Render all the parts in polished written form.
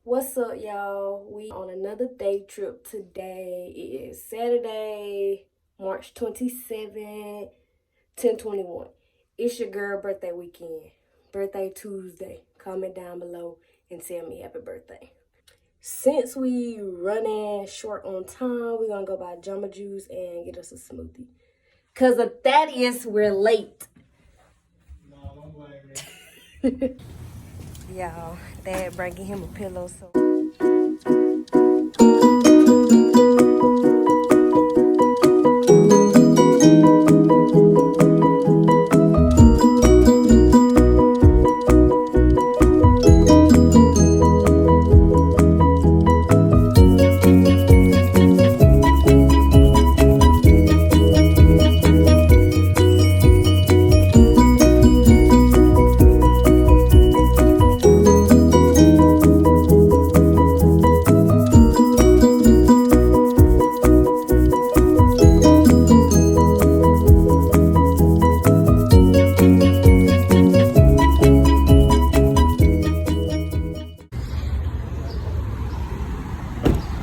What's up, y'all? We on another day trip today. It is Saturday, March 27th, 10/21. It's your girl birthday weekend. Birthday Tuesday. Comment down below and tell me happy birthday. Since we running short on time, we're gonna go buy Jamba Juice and get us a smoothie. Cause of Thaddeus, we're late. No, don't blame me. Y'all, Dad bringing him a pillow, so.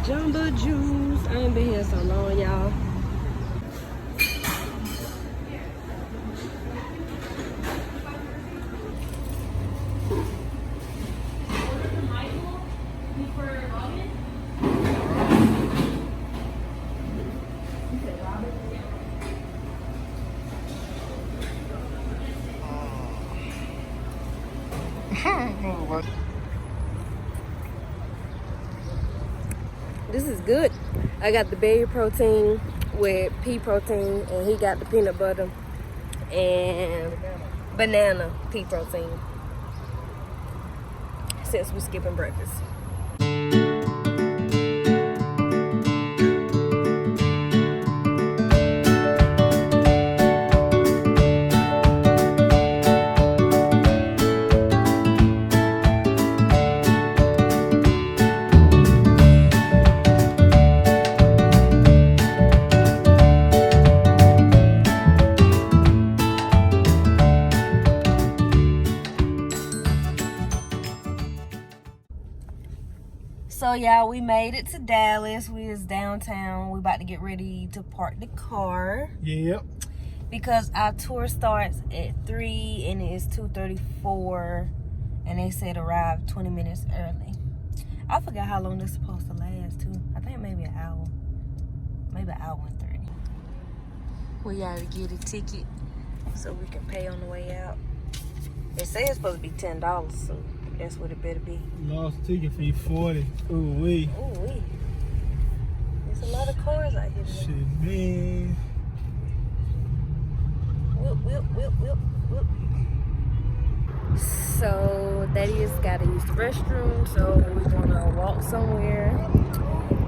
Jamba Juice. I ain't been here so long, y'all. This is good. I got the berry protein with pea protein, and he got the peanut butter and banana pea protein. Since we're skipping breakfast. So y'all, we made it to Dallas. We is downtown. We about to get ready to park the car. Yep. Because our tour starts at 3 and it's 2:34, and they said arrive 20 minutes early. I forgot how long this is supposed to last too. I think maybe an hour. Maybe an hour and 30. We gotta get a ticket so we can pay on the way out. It says it's supposed to be $10, so that's what it better be. Lost ticket fee 40. Ooh wee. Ooh wee. There's a lot of cars out here today. Shit, man. Whoop. So Thaddeus gotta use the restroom, so we're gonna walk somewhere,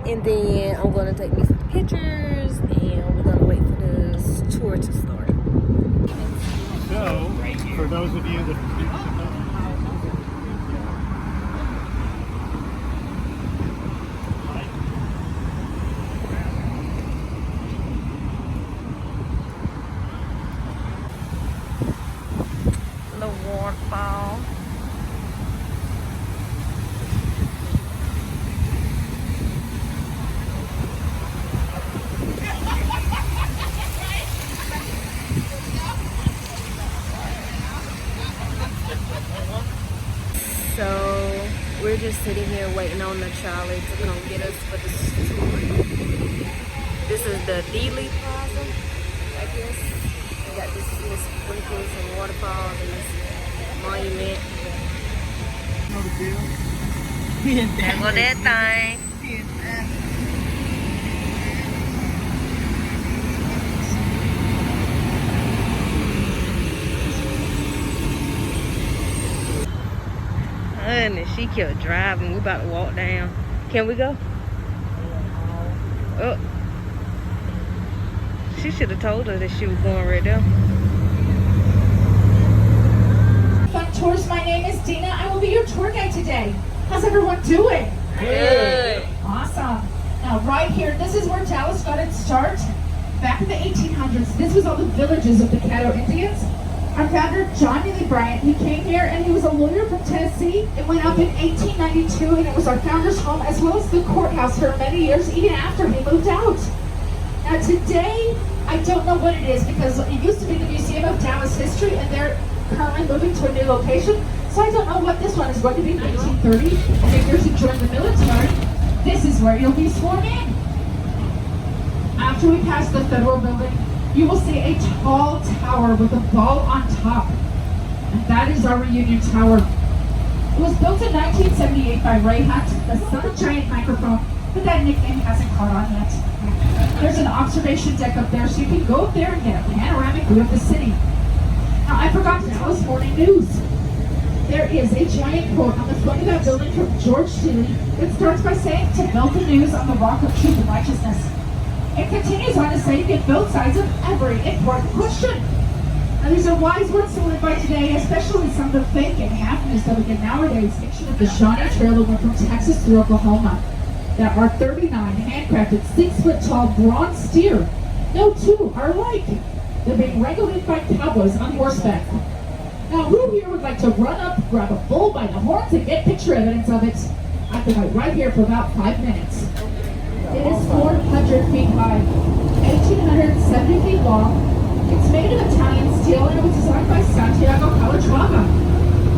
and then I'm gonna take me some pictures, and we're gonna wait for this tour to start. So, for those of you that The waterfall. So we're just sitting here waiting on the Charlie to come get us for this tour. This is the Dealey Plaza, I guess. We got this sprinkles and waterfalls and this monument. know the deal. There go that thing. And she kept driving. We about to walk down. Can we go? Oh. She should have told her that she was going right there. Fun tours. My name is Dina. I will be your tour guide today. How's everyone doing? Good. Awesome. Now, right here, this is where Dallas got its start. Back in the 1800s, this was all the villages of the Caddo Indians. Our founder, John Neely Bryant, he came here and he was a lawyer from Tennessee. It went up in 1892 and it was our founder's home as well as the courthouse for many years, even after he moved out. Now today, I don't know what it is because it used to be the Museum of Dallas History and they're currently moving to a new location. So I don't know what this one is going to be, 1930. Okay, here's to join the military. This is where you'll be sworn in. After we pass the federal building, you will see a tall tower with a ball on top. And that is our reunion tower. It was built in 1978 by Ray Hunt, the son of Giant Microphone, but that nickname hasn't caught on yet. There's an observation deck up there, so you can go up there and get a panoramic view of the city. Now, I forgot to tell us morning news. There is a giant quote on the front of that building from George Seeley that starts by saying, "To build the news on the rock of truth and righteousness." It continues on to say, "Get both sides of every important question." Now, these are wise words to live by today, especially some of the fake and half news that we get nowadays. Picture of the Shawnee Trail that went from Texas through Oklahoma. There are 39 handcrafted 6-foot-tall bronze steer. No two are alike. They're being regulated by cowboys on horseback. Now, who here would like to run up, grab a bull by the horns, and get picture evidence of it? I can wait right here for about 5 minutes. It is 400 feet high, 1,870 feet long. It's made of Italian steel and it was designed by Santiago Calatrava.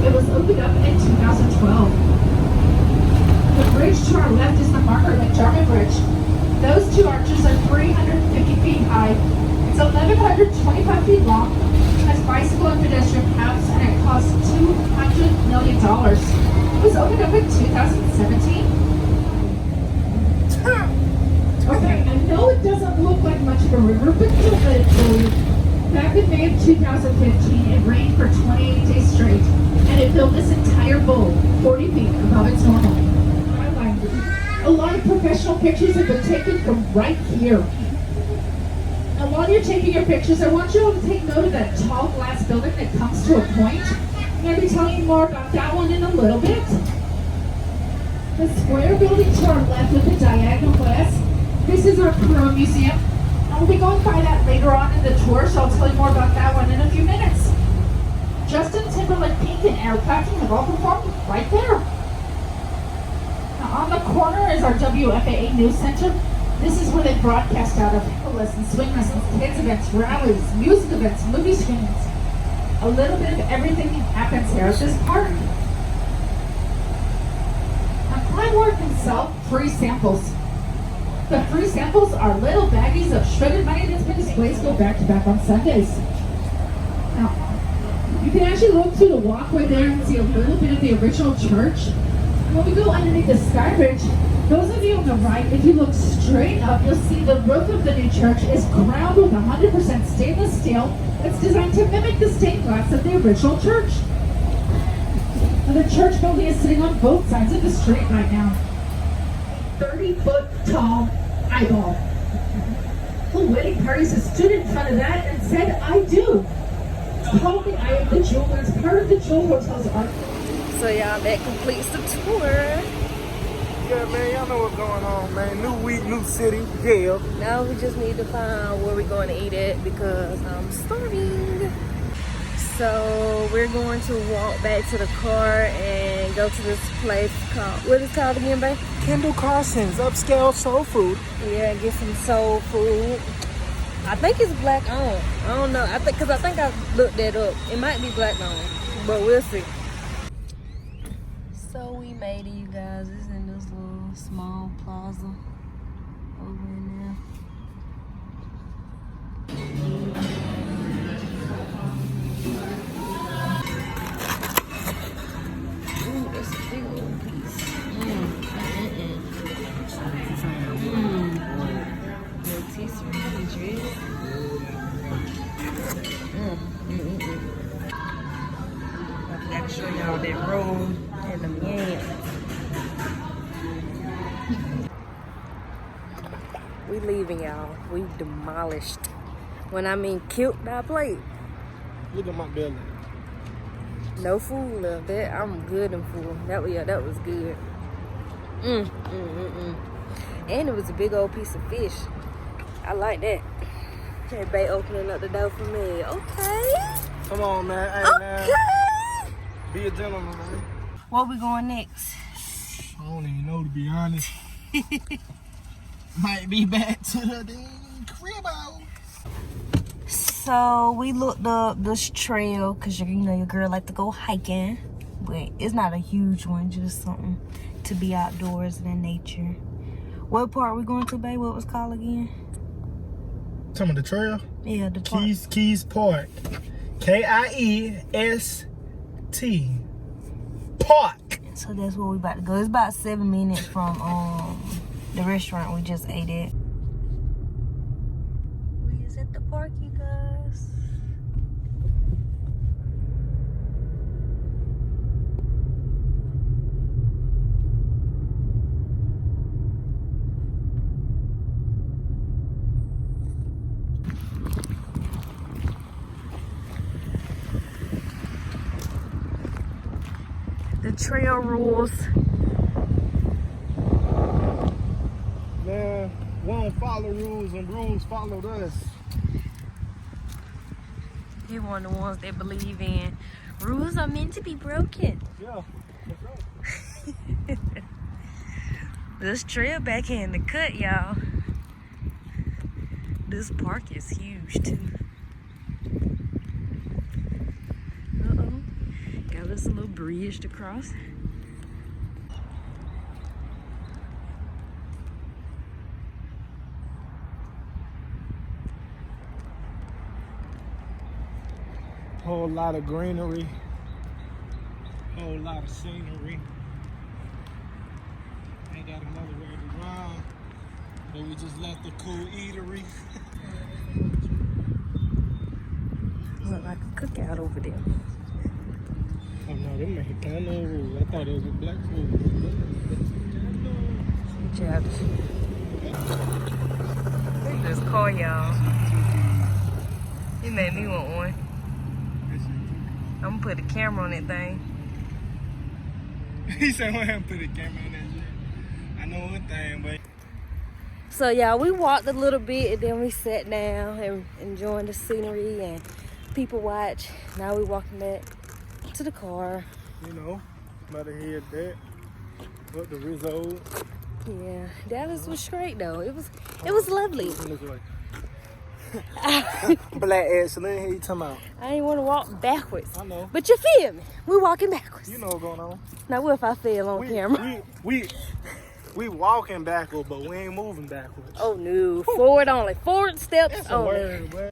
It was opened up in 2012. The bridge to our left is the Margaret McDermott Bridge. Those two arches are 350 feet high. It's 1,125 feet long, has bicycle and pedestrian paths, and it costs $200 million. It was opened up in 2017. Okay, I know it doesn't look like much of a river, but don't let it fool you. Back in May of 2015, it rained for 28 days straight, and it filled this entire bowl 40 feet above its normal. A lot of professional pictures have been taken from right here. Now, while you're taking your pictures, I want you all to take note of that tall glass building that comes to a point. I'm going to be telling you more about that one in a little bit. The square building to our left with the diagonal glass, this is our Crow Museum. And we'll be going by that later on in the tour, so I'll tell you more about that one in a few minutes. Justin Timberlake Pink and Air Packing have all performed right there. Now, on the corner is our WFAA News Center. This is where they broadcast out of people lessons, swing lessons, kids events, rallies, music events, movie screenings. A little bit of everything happens here at this park. Now, Climework can sell free samples. The free samples are little baggies of shredded money that's been displayed go back to back on Sundays. Now, you can actually look through the walkway there and see a little bit of the original church. When we go underneath the sky bridge, those of you on the right, if you look straight up, you'll see the roof of the new church is crowned with 100% stainless steel that's designed to mimic the stained glass of the original church. Now, the church building is sitting on both sides of the street right now. 30-foot tall eyeball. The wedding parties have stood in front of that and said, "I do." It's called the Eye of the Jewel, and it's part of the Jewel Hotel's art. So y'all, that completes the tour. Yeah, man, y'all know what's going on, man. New week, new city, yeah. Now we just need to find where we're going to eat at because I'm starving. So we're going to walk back to the car and go to this place called, what is it called again, babe? Kendall Carson's upscale soul food. Yeah, get some soul food. I think it's black owned. I don't know. I think I looked that up. It might be black owned, but we'll see. So we made it, you guys. It's in this little small plaza over in there. Ooh, that's a big old piece. Rotisserie dress. I gotta show y'all that roll and them yams. We leaving, y'all. We demolished. When I mean killed that plate. Look at my belly. No food left. That I'm good and full. That was good. And it was a big old piece of fish. I like that. Hey, babe, opening up the door for me. Okay. Come on, man. Hey, man. Be a gentleman, man. Where we going next? I don't even know, to be honest. Might be back to the dang crib out. So we looked up this trail because you know your girl like to go hiking, but it's not a huge one, just something to be outdoors and in nature. What part are we going to, babe? What was it called again? Talking about the trail? Yeah, the park. Keys Park. Kiest Park. So that's where we about to go. It's about 7 minutes from the restaurant we just ate at. We is at the park, you guys. The trail rules. Man, we don't follow rules and rules followed us. You're one of the ones that believe in rules are meant to be broken. Yeah, that's right. This trail back here in the cut, y'all. This park is huge too. Uh-oh. Got us a little bridge to cross. Whole lot of greenery. Whole lot of scenery. Ain't got another way to run. But we just left the cool eatery. Look like a cookout over there. Oh no, they Mexicano. I thought it was a black food. Childish. Look at this car, y'all. It made me want one. I'm gonna put a camera on that thing. He said, "Why have to put a camera on that shit?" I know one thing, but. So y'all, we walked a little bit and then we sat down and enjoying the scenery and people watch. Now we walking back to the car. You know, about to head that. Up the Rizzo. Yeah, Dallas was straight though. It was lovely. Black excellent, here you talking about? I ain't want to walk backwards. I know. But you feel me? We walking backwards. You know what's going on. Now what if I fell on camera? We walking backwards, but we ain't moving backwards. Oh no, forward only. Forward steps That's a only. word, boy.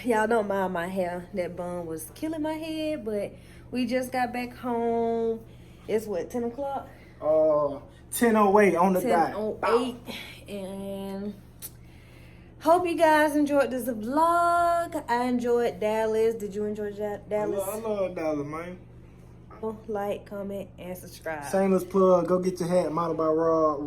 Y'all don't mind my hair. That bun was killing my head, but we just got back home. It's what, 10 o'clock? 10:08 on the dot. 10:08. And hope you guys enjoyed this vlog. I enjoyed Dallas. Did you enjoy Dallas? I love Dallas, man. Like, comment, and subscribe. Shameless plug. Go get your hat. Modeled by Rob.